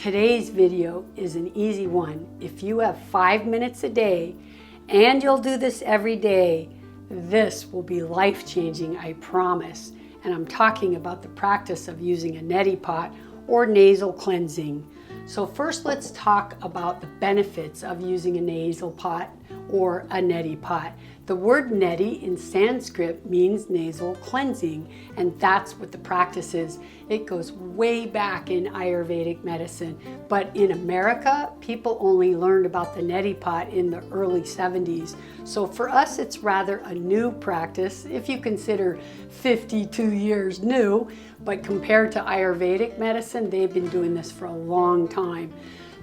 Today's video is an easy one. If you have 5 minutes a day and you'll do this every day, this will be life-changing, I promise. And I'm talking about the practice of using a neti pot or nasal cleansing. So first let's talk about the benefits of using a nasal pot or a neti pot. The word neti in Sanskrit means nasal cleansing, and that's what the practice is. It goes way back in Ayurvedic medicine, but in America, people only learned about the neti pot in the early 70s. So for us, it's rather a new practice, if you consider 52 years new, but compared to Ayurvedic medicine, they've been doing this for a long time.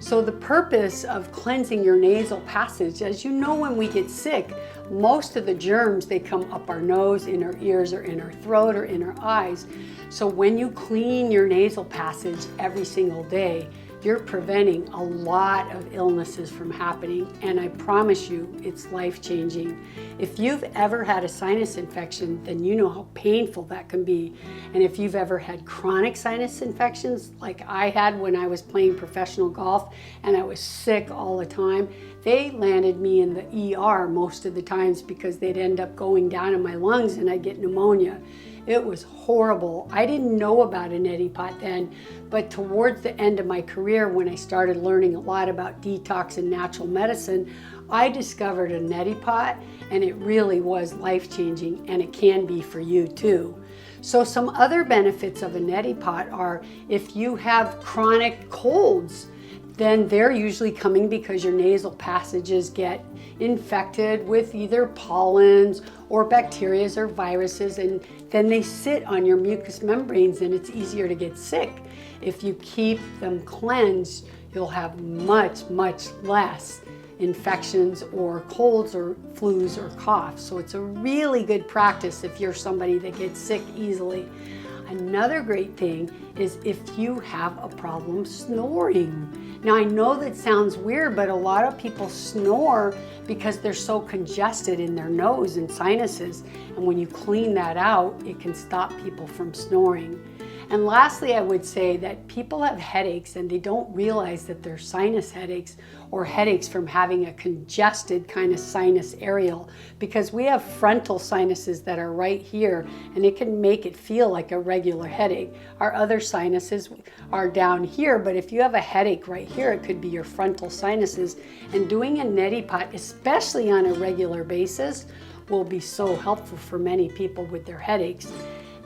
So the purpose of cleansing your nasal passage, as you know, when we get sick, most of the germs, they come up our nose, in our ears, or in our throat, or in our eyes. So when you clean your nasal passage every single day, you're preventing a lot of illnesses from happening, and I promise you, it's life-changing. If you've ever had a sinus infection, then you know how painful that can be. And if you've ever had chronic sinus infections, like I had when I was playing professional golf and I was sick all the time, they landed me in the ER most of the times because they'd end up going down in my lungs and I'd get pneumonia. It was horrible. I didn't know about a neti pot then, but towards the end of my career, when I started learning a lot about detox and natural medicine, I discovered a neti pot, and it really was life-changing, and it can be for you too. So some other benefits of a neti pot are if you have chronic colds, then they're usually coming because your nasal passages get infected with either pollens or bacteria or viruses, and then they sit on your mucous membranes and it's easier to get sick. If you keep them cleansed, you'll have much less infections or colds or flus or coughs. So it's a really good practice if you're somebody that gets sick easily. Another great thing is if you have a problem snoring. Now I know that sounds weird, but a lot of people snore because they're so congested in their nose and sinuses. And when you clean that out, it can stop people from snoring. And lastly, I would say that people have headaches and they don't realize that they're sinus headaches or headaches from having a congested kind of sinus areal, because we have frontal sinuses that are right here and it can make it feel like a regular headache. Our other sinuses are down here, but if you have a headache right here, it could be your frontal sinuses. And doing a neti pot, especially on a regular basis, will be so helpful for many people with their headaches.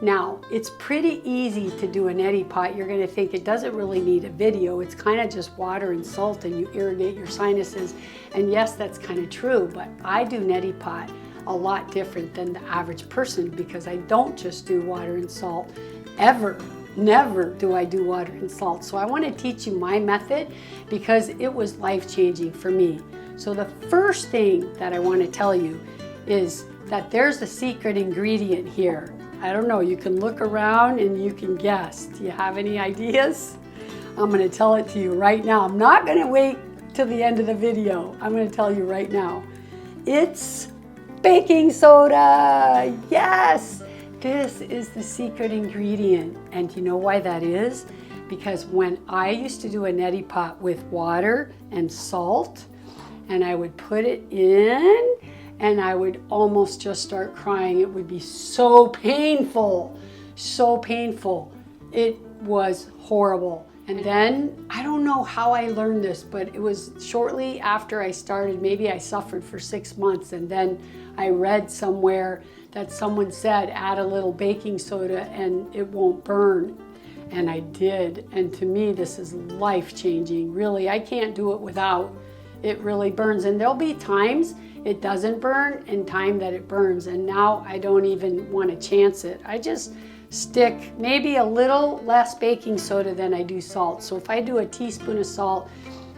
Now, it's pretty easy to do a neti pot. You're gonna think it doesn't really need a video. It's kind of just water and salt and you irrigate your sinuses. And yes, that's kind of true, but I do neti pot a lot different than the average person because I don't just do water and salt ever. Never do I do water and salt. So I want to teach you my method because it was life-changing for me. So the first thing that I want to tell you is that there's a secret ingredient here. I don't know, you can look around and you can guess. Do you have any ideas? I'm gonna tell it to you right now. I'm not gonna wait till the end of the video. I'm gonna tell you right now. It's baking soda, yes! This is the secret ingredient. And you know why that is? Because when I used to do a neti pot with water and salt, and I would put it in, and I would almost just start crying. It would be so painful, so painful. It was horrible. And then, I don't know how I learned this, but it was shortly after I started, maybe I suffered for 6 months, and then I read somewhere that someone said, add a little baking soda and it won't burn. And I did, and to me, this is life-changing. Really, I can't do it without. It really burns, and there'll be times it doesn't burn and time that it burns, and now I don't even want to chance it. I just stick maybe a little less baking soda than I do salt. So if I do a teaspoon of salt,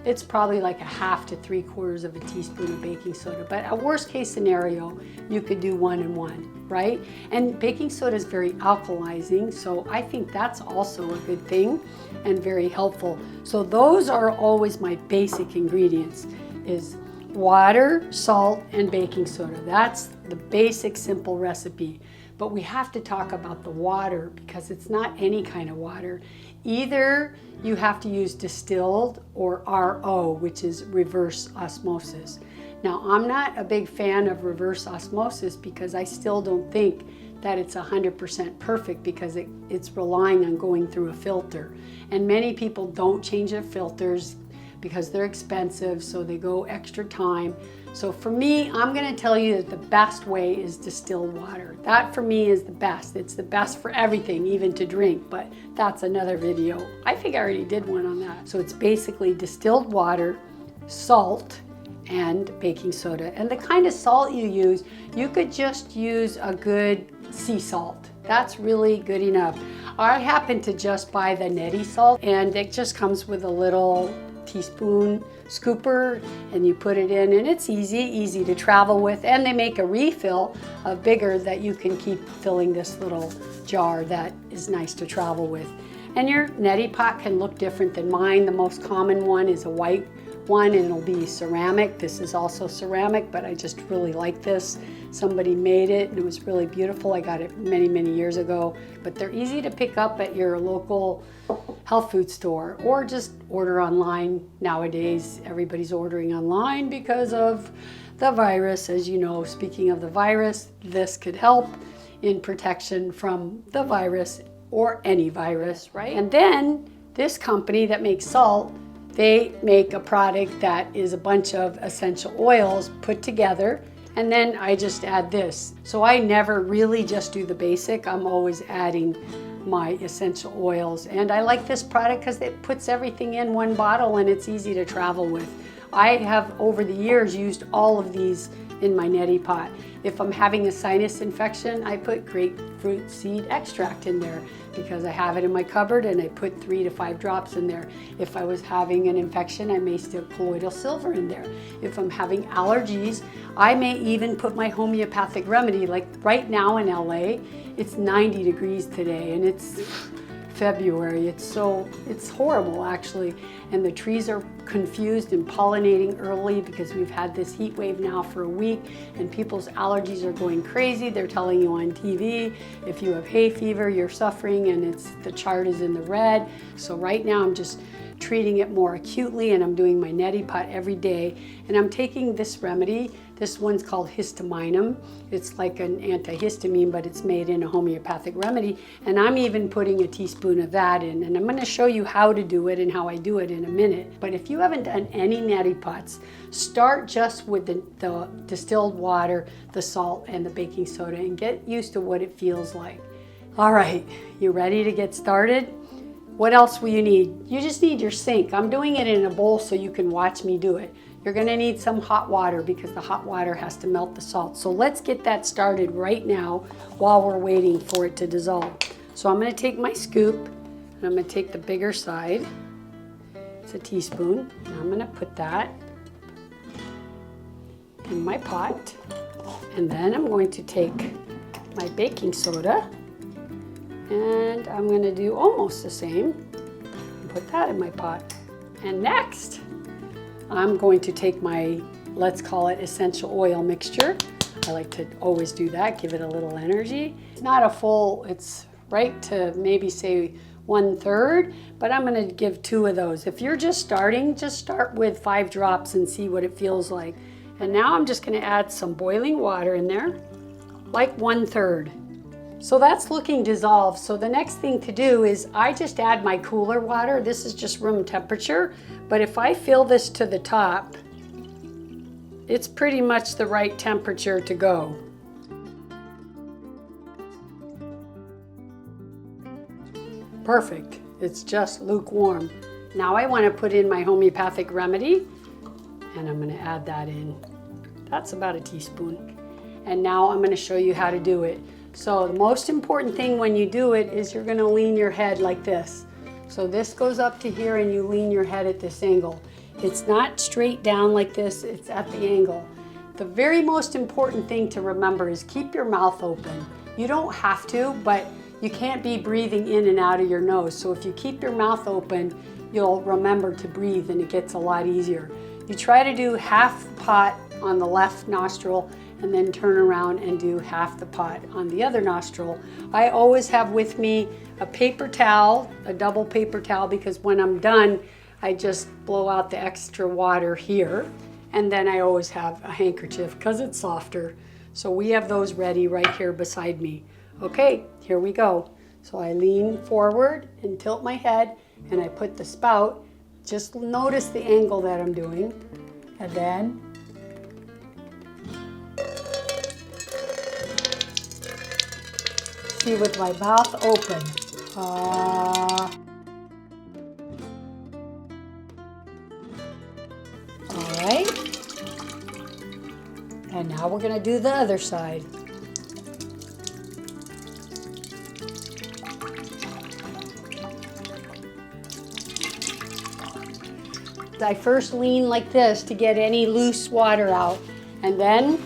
it's probably like a half to 3/4 of a teaspoon of baking soda. But a worst case scenario, you could do 1 and 1, right? And baking soda is very alkalizing, so I think that's also a good thing and very helpful. So those are always my basic ingredients, is water, salt, and baking soda. That's the basic simple recipe. But we have to talk about the water because it's not any kind of water. Either you have to use distilled or RO, which is reverse osmosis. Now, I'm not a big fan of reverse osmosis because I still don't think that it's 100% perfect because it's relying on going through a filter. And many people don't change their filters because they're expensive, so they go extra time. So for me, I'm gonna tell you that the best way is distilled water. That for me is the best. It's the best for everything, even to drink, but that's another video. I think I already did one on that. So it's basically distilled water, salt, and baking soda. And the kind of salt you use, you could just use a good sea salt. That's really good enough. I happen to just buy the Neti salt, and it just comes with a little teaspoon scooper, and you put it in, and it's easy to travel with. And they make a refill of bigger that you can keep filling this little jar that is nice to travel with. And your Neti Pot can look different than mine. The most common one is a white one, and it'll be ceramic. This is also ceramic, but I just really like this. Somebody made it and it was really beautiful. I got it many years ago, but they're easy to pick up at your local health food store or just order online. Nowadays, everybody's ordering online because of the virus. As you know, speaking of the virus, this could help in protection from the virus or any virus, right? And then this company that makes salt, they make a product that is a bunch of essential oils put together, and then I just add this. So I never really just do the basic. I'm always adding my essential oils, and I like this product because it puts everything in one bottle and it's easy to travel with. I have over the years used all of these in my Neti Pot. If I'm having a sinus infection, I put grapefruit seed extract in there because I have it in my cupboard, and I put 3 to 5 drops in there. If I was having an infection, I may still put colloidal silver in there. If I'm having allergies, I may even put my homeopathic remedy. Like right now in LA, it's 90 degrees today, and it's February. It's horrible actually, and the trees are confused and pollinating early because we've had this heat wave now for a week, and people's allergies are going crazy. They're telling you on TV if you have hay fever, you're suffering, and the chart is in the red. So right now I'm just treating it more acutely, and I'm doing my Neti Pot every day, and I'm taking this remedy. This one's called histaminum. It's like an antihistamine, but it's made in a homeopathic remedy, and I'm even putting a teaspoon of that in, and I'm going to show you how to do it and how I do it in a minute. But if you haven't done any Neti Pots, start just with the distilled water, the salt, and the baking soda, and get used to what it feels like. All right, you ready to get started? What else will you need? You just need your sink. I'm doing it in a bowl so you can watch me do it. You're gonna need some hot water because the hot water has to melt the salt. So let's get that started right now while we're waiting for it to dissolve. So I'm gonna take my scoop, and I'm gonna take the bigger side. It's a teaspoon, and I'm gonna put that in my pot. And then I'm going to take my baking soda, and I'm going to do almost the same and put that in my pot. And next, I'm going to take my, let's call it essential oil mixture. I like to always do that, give it a little energy. It's not a full, it's right to maybe say 1/3, but I'm going to give 2 of those. If you're just starting, just start with 5 drops and see what it feels like. And now I'm just going to add some boiling water in there, like 1/3. So that's looking dissolved. So the next thing to do is I just add my cooler water. This is just room temperature, but if I fill this to the top, it's pretty much the right temperature to go. Perfect. It's just lukewarm. Now I want to put in my homeopathic remedy, and I'm going to add that in. That's about a teaspoon. And now I'm going to show you how to do it. So the most important thing when you do it is you're going to lean your head like this. So this goes up to here, and you lean your head at this angle. It's not straight down like this, it's at the angle. The very most important thing to remember is keep your mouth open. You don't have to, but you can't be breathing in and out of your nose. So if you keep your mouth open, you'll remember to breathe, and it gets a lot easier. You try to do half pot on the left nostril and then turn around and do half the pot on the other nostril. I always have with me a paper towel, a double paper towel, because when I'm done, I just blow out the extra water here. And then I always have a handkerchief because it's softer. So we have those ready right here beside me. Okay, here we go. So I lean forward and tilt my head and I put the spout. Just notice the angle that I'm doing. And then see with my mouth open. All right. And now we're going to do the other side. I first lean like this to get any loose water out, and then,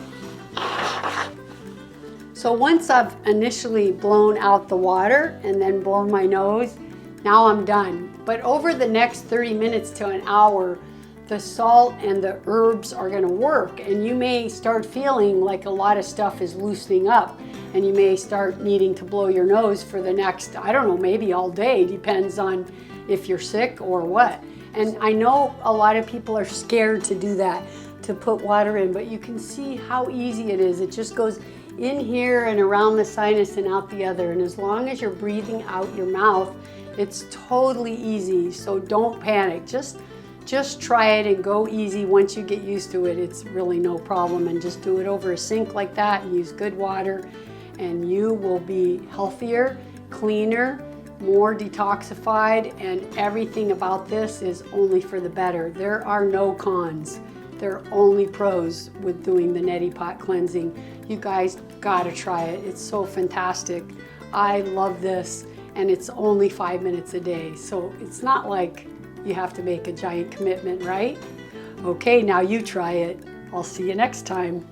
so once I've initially blown out the water and then blown my nose, now I'm done. But over the next 30 minutes to an hour, the salt and the herbs are going to work, and you may start feeling like a lot of stuff is loosening up, and you may start needing to blow your nose for the next, I don't know, maybe all day, depends on if you're sick or what. And I know a lot of people are scared to do that, to put water in, but you can see how easy it is. It just goes in here and around the sinus and out the other, and as long as you're breathing out your mouth, it's totally easy. So don't panic. Just try it and go easy. Once you get used to it, it's really no problem. And just do it over a sink like that and use good water, and you will be healthier, cleaner, more detoxified, and everything about this is only for the better. There are no cons. There are only pros with doing the Neti Pot cleansing. You guys gotta try it. It's so fantastic. I love this, and it's only 5 minutes a day. So it's not like you have to make a giant commitment, right? Okay, now you try it. I'll see you next time.